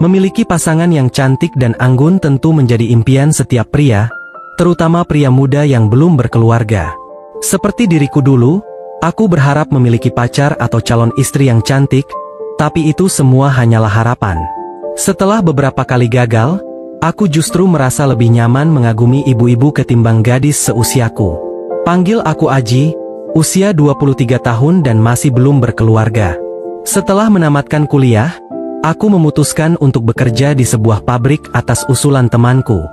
Memiliki pasangan yang cantik dan anggun tentu menjadi impian setiap pria, terutama pria muda yang belum berkeluarga. Seperti diriku dulu, aku berharap memiliki pacar atau calon istri yang cantik, tapi itu semua hanyalah harapan. Setelah beberapa kali gagal, aku justru merasa lebih nyaman mengagumi ibu-ibu ketimbang gadis seusiaku. Panggil aku Aji, usia 23 tahun dan masih belum berkeluarga. Setelah menamatkan kuliah, aku memutuskan untuk bekerja di sebuah pabrik atas usulan temanku.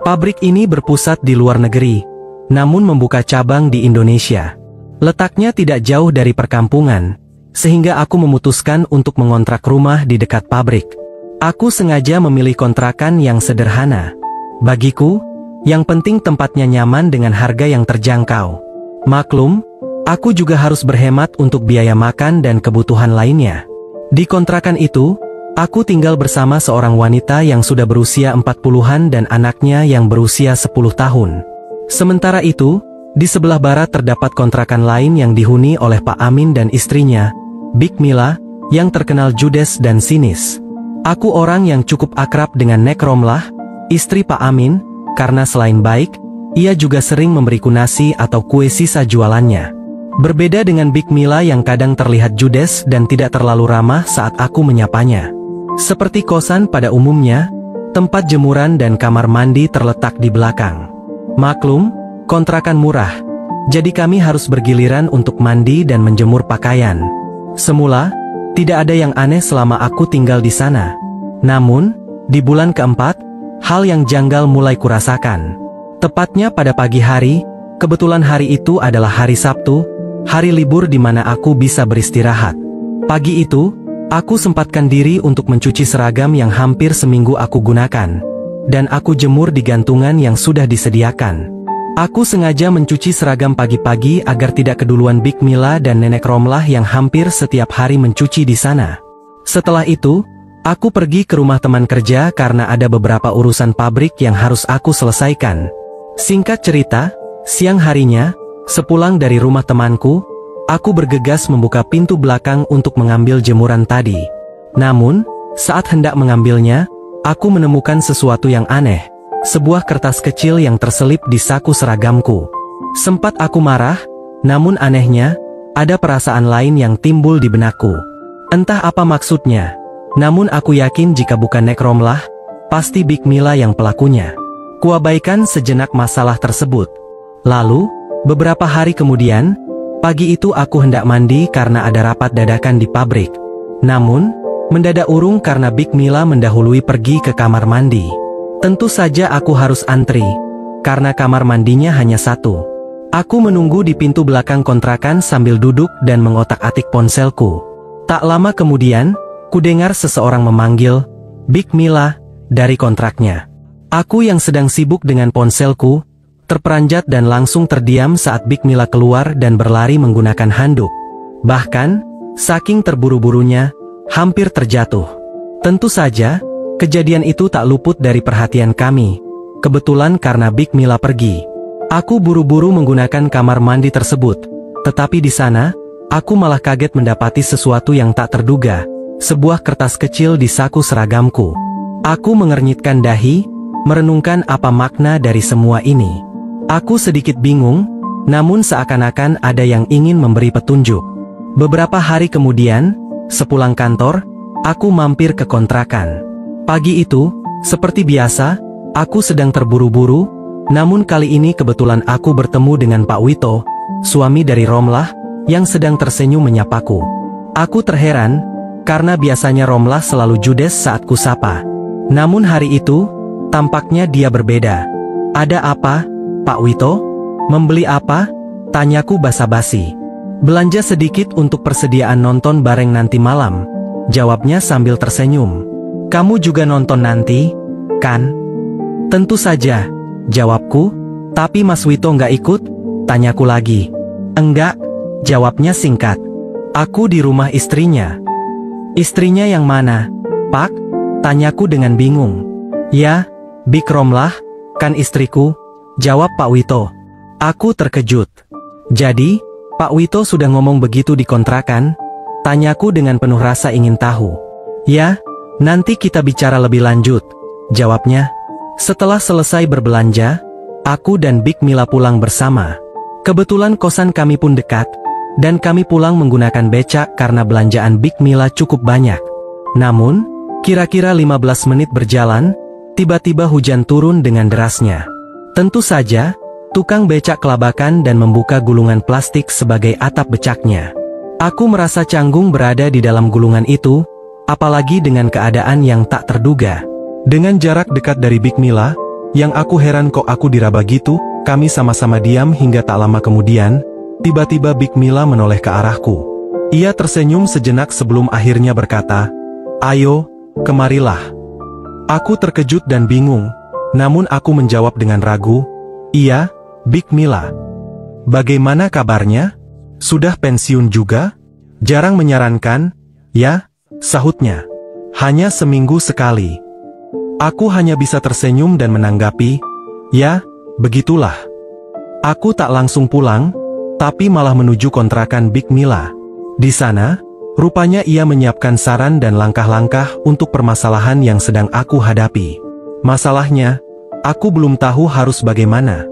Pabrik ini berpusat di luar negeri, namun membuka cabang di Indonesia. Letaknya tidak jauh dari perkampungan, sehingga aku memutuskan untuk mengontrak rumah di dekat pabrik. Aku sengaja memilih kontrakan yang sederhana. Bagiku, yang penting tempatnya nyaman dengan harga yang terjangkau. Maklum, aku juga harus berhemat untuk biaya makan dan kebutuhan lainnya. Di kontrakan itu, aku tinggal bersama seorang wanita yang sudah berusia 40-an dan anaknya yang berusia 10 tahun. Sementara itu, di sebelah barat terdapat kontrakan lain yang dihuni oleh Pak Amin dan istrinya, Bik Mila, yang terkenal judes dan sinis. Aku orang yang cukup akrab dengan Nek Romlah, istri Pak Amin, karena selain baik, ia juga sering memberiku nasi atau kue sisa jualannya. Berbeda dengan Bik Mila yang kadang terlihat judes dan tidak terlalu ramah saat aku menyapanya. Seperti kosan pada umumnya, tempat jemuran dan kamar mandi terletak di belakang. Maklum, kontrakan murah, jadi kami harus bergiliran untuk mandi dan menjemur pakaian. Semula, tidak ada yang aneh selama aku tinggal di sana. Namun, di bulan keempat, hal yang janggal mulai kurasakan. Tepatnya pada pagi hari, kebetulan hari itu adalah hari Sabtu, hari libur di mana aku bisa beristirahat. Pagi itu, aku sempatkan diri untuk mencuci seragam yang hampir seminggu aku gunakan, dan aku jemur di gantungan yang sudah disediakan. Aku sengaja mencuci seragam pagi-pagi agar tidak keduluan Bik Mila dan Nenek Romlah yang hampir setiap hari mencuci di sana. Setelah itu, aku pergi ke rumah teman kerja karena ada beberapa urusan pabrik yang harus aku selesaikan. Singkat cerita, siang harinya, sepulang dari rumah temanku, aku bergegas membuka pintu belakang untuk mengambil jemuran tadi. Namun, saat hendak mengambilnya, aku menemukan sesuatu yang aneh. Sebuah kertas kecil yang terselip di saku seragamku. Sempat aku marah, namun anehnya, ada perasaan lain yang timbul di benakku. Entah apa maksudnya, namun aku yakin jika bukan Nek Romlah, pasti Bik Mila yang pelakunya. Kuabaikan sejenak masalah tersebut. Lalu, beberapa hari kemudian, pagi itu aku hendak mandi karena ada rapat dadakan di pabrik. Namun, mendadak urung karena Bik Mila mendahului pergi ke kamar mandi. Tentu saja aku harus antri, karena kamar mandinya hanya satu. Aku menunggu di pintu belakang kontrakan sambil duduk dan mengotak-atik ponselku. Tak lama kemudian, kudengar seseorang memanggil, "Bik Mila," dari kontraknya. Aku yang sedang sibuk dengan ponselku, terperanjat dan langsung terdiam saat Bik Mila keluar dan berlari menggunakan handuk. Bahkan, saking terburu-burunya, hampir terjatuh. Tentu saja, kejadian itu tak luput dari perhatian kami. Kebetulan karena Bik Mila pergi, aku buru-buru menggunakan kamar mandi tersebut. Tetapi di sana, aku malah kaget mendapati sesuatu yang tak terduga, sebuah kertas kecil di saku seragamku. Aku mengernyitkan dahi, merenungkan apa makna dari semua ini. Aku sedikit bingung, namun seakan-akan ada yang ingin memberi petunjuk. Beberapa hari kemudian, sepulang kantor, aku mampir ke kontrakan. Pagi itu, seperti biasa, aku sedang terburu-buru, namun kali ini kebetulan aku bertemu dengan Pak Wito, suami dari Romlah, yang sedang tersenyum menyapaku. Aku terheran, karena biasanya Romlah selalu judes saat kusapa. Namun hari itu, tampaknya dia berbeda. "Ada apa, Pak Wito? Membeli apa?" tanyaku basa-basi. "Belanja sedikit untuk persediaan nonton bareng nanti malam," jawabnya sambil tersenyum. "Kamu juga nonton nanti, kan?" "Tentu saja," jawabku. "Tapi Mas Wito nggak ikut?" tanyaku lagi. "Enggak," jawabnya singkat. "Aku di rumah istrinya." "Istrinya yang mana, Pak?" tanyaku dengan bingung. "Ya, Bik Romlah, kan istriku," jawab Pak Wito. Aku terkejut. "Jadi, Pak Wito sudah ngomong begitu di kontrakan?" tanyaku dengan penuh rasa ingin tahu. "Ya, Nanti kita bicara lebih lanjut, jawabnya. Setelah selesai berbelanja, aku dan Big Mila pulang bersama. Kebetulan kosan kami pun dekat, dan kami pulang menggunakan becak karena belanjaan Big Mila cukup banyak. Namun, kira-kira 15 menit berjalan, tiba-tiba hujan turun dengan derasnya. Tentu saja, tukang becak kelabakan dan membuka gulungan plastik sebagai atap becaknya. Aku merasa canggung berada di dalam gulungan itu, apalagi dengan keadaan yang tak terduga. Dengan jarak dekat dari Big Mila, yang aku heran kok aku diraba gitu, kami sama-sama diam hingga tak lama kemudian, tiba-tiba Big Mila menoleh ke arahku. Ia tersenyum sejenak sebelum akhirnya berkata, "Ayo, kemarilah." Aku terkejut dan bingung, namun aku menjawab dengan ragu, "Iya, Big Mila. Bagaimana kabarnya? Sudah pensiun juga? Jarang menyarankan, ya?" sahutnya. "Hanya seminggu sekali." Aku hanya bisa tersenyum dan menanggapi, "Ya, begitulah." Aku tak langsung pulang, tapi malah menuju kontrakan Big Mila. Di sana, rupanya ia menyiapkan saran dan langkah-langkah untuk permasalahan yang sedang aku hadapi. Masalahnya, aku belum tahu harus bagaimana.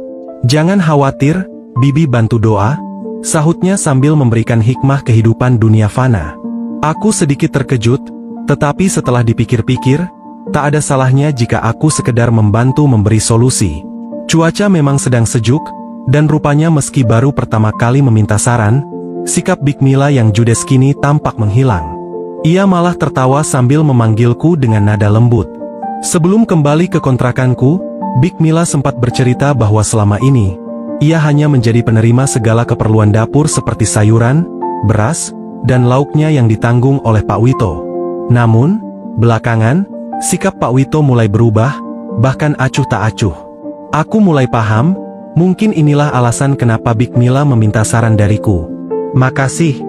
"Jangan khawatir, Bibi bantu doa," sahutnya sambil memberikan hikmah kehidupan dunia fana. Aku sedikit terkejut, tetapi setelah dipikir-pikir, tak ada salahnya jika aku sekedar membantu memberi solusi. Cuaca memang sedang sejuk, dan rupanya meski baru pertama kali meminta saran, sikap Big Mila yang judes kini tampak menghilang. Ia malah tertawa sambil memanggilku dengan nada lembut. Sebelum kembali ke kontrakanku, Big Mila sempat bercerita bahwa selama ini, ia hanya menjadi penerima segala keperluan dapur seperti sayuran, beras, dan lauknya yang ditanggung oleh Pak Wito. Namun, belakangan, sikap Pak Wito mulai berubah, bahkan acuh tak acuh. Aku mulai paham, mungkin inilah alasan kenapa Big Mila meminta saran dariku. "Makasih.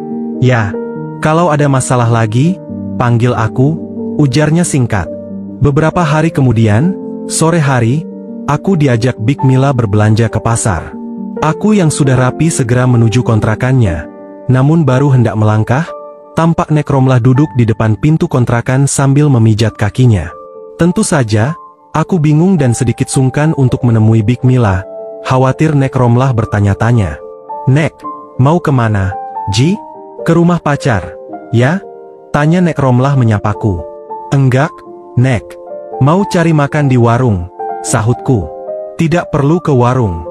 Ya, kalau ada masalah lagi, panggil aku," ujarnya singkat. Beberapa hari kemudian, sore hari, aku diajak Big Mila berbelanja ke pasar. Aku yang sudah rapi segera menuju kontrakannya, namun baru hendak melangkah, tampak Nek Romlah duduk di depan pintu kontrakan sambil memijat kakinya. Tentu saja, aku bingung dan sedikit sungkan untuk menemui Big Mila, khawatir Nek Romlah bertanya-tanya. "Nek, mau kemana, Ji?" "Ke rumah pacar." "Ya?" tanya Nek Romlah menyapaku. "Enggak, Nek. Mau cari makan di warung," sahutku. "Tidak perlu ke warung.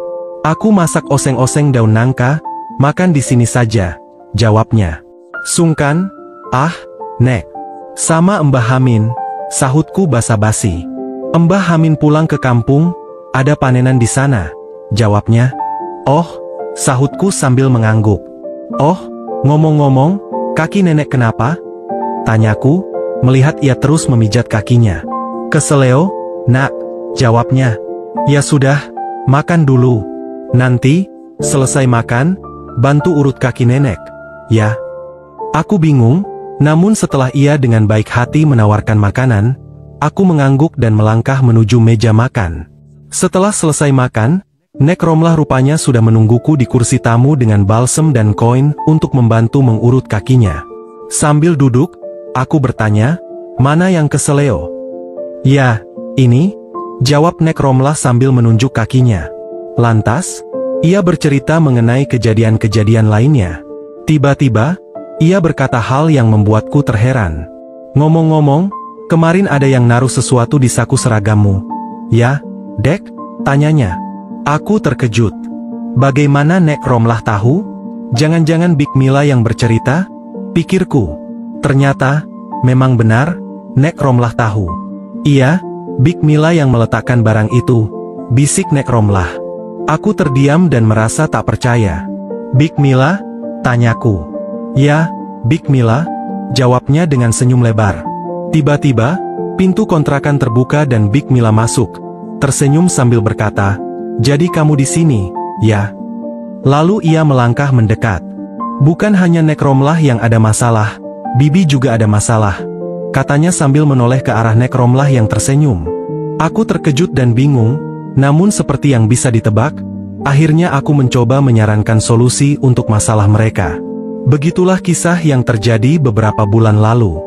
Aku masak oseng-oseng daun nangka, makan di sini saja," jawabnya. "Sungkan?" "Ah, Nek. Sama Mbah Hamin," sahutku basa-basi. "Mbah Hamin pulang ke kampung, ada panenan di sana," jawabnya. "Oh," sahutku sambil mengangguk. "Oh, ngomong-ngomong, kaki nenek kenapa?" tanyaku, melihat ia terus memijat kakinya. "Keseleo, Nak," jawabnya. "Ya sudah, makan dulu. Nanti, selesai makan, bantu urut kaki nenek, ya." Aku bingung, namun setelah ia dengan baik hati menawarkan makanan, aku mengangguk dan melangkah menuju meja makan. Setelah selesai makan, Nek Romlah rupanya sudah menungguku di kursi tamu dengan balsem dan koin untuk membantu mengurut kakinya. Sambil duduk, aku bertanya, "Mana yang keseleo?" "Ya, ini," jawab Nek Romlah sambil menunjuk kakinya. Lantas, ia bercerita mengenai kejadian-kejadian lainnya. Tiba-tiba, ia berkata hal yang membuatku terheran. "Ngomong-ngomong, kemarin ada yang naruh sesuatu di saku seragammu." "Ya, Dek?" tanyanya. Aku terkejut. Bagaimana Nek Romlah tahu? Jangan-jangan Big Mila yang bercerita? Pikirku. Ternyata, memang benar, Nek Romlah tahu. "Iya, Big Mila yang meletakkan barang itu," bisik Nek Romlah. Aku terdiam dan merasa tak percaya. "Big Mila?" tanyaku. "Ya, Big Mila," jawabnya dengan senyum lebar. Tiba-tiba, pintu kontrakan terbuka dan Big Mila masuk, tersenyum sambil berkata, "Jadi kamu di sini, ya?" Lalu ia melangkah mendekat. "Bukan hanya Nek Romlah yang ada masalah, Bibi juga ada masalah," katanya sambil menoleh ke arah Nek Romlah yang tersenyum. Aku terkejut dan bingung, namun seperti yang bisa ditebak, akhirnya aku mencoba menyarankan solusi untuk masalah mereka. Begitulah kisah yang terjadi beberapa bulan lalu.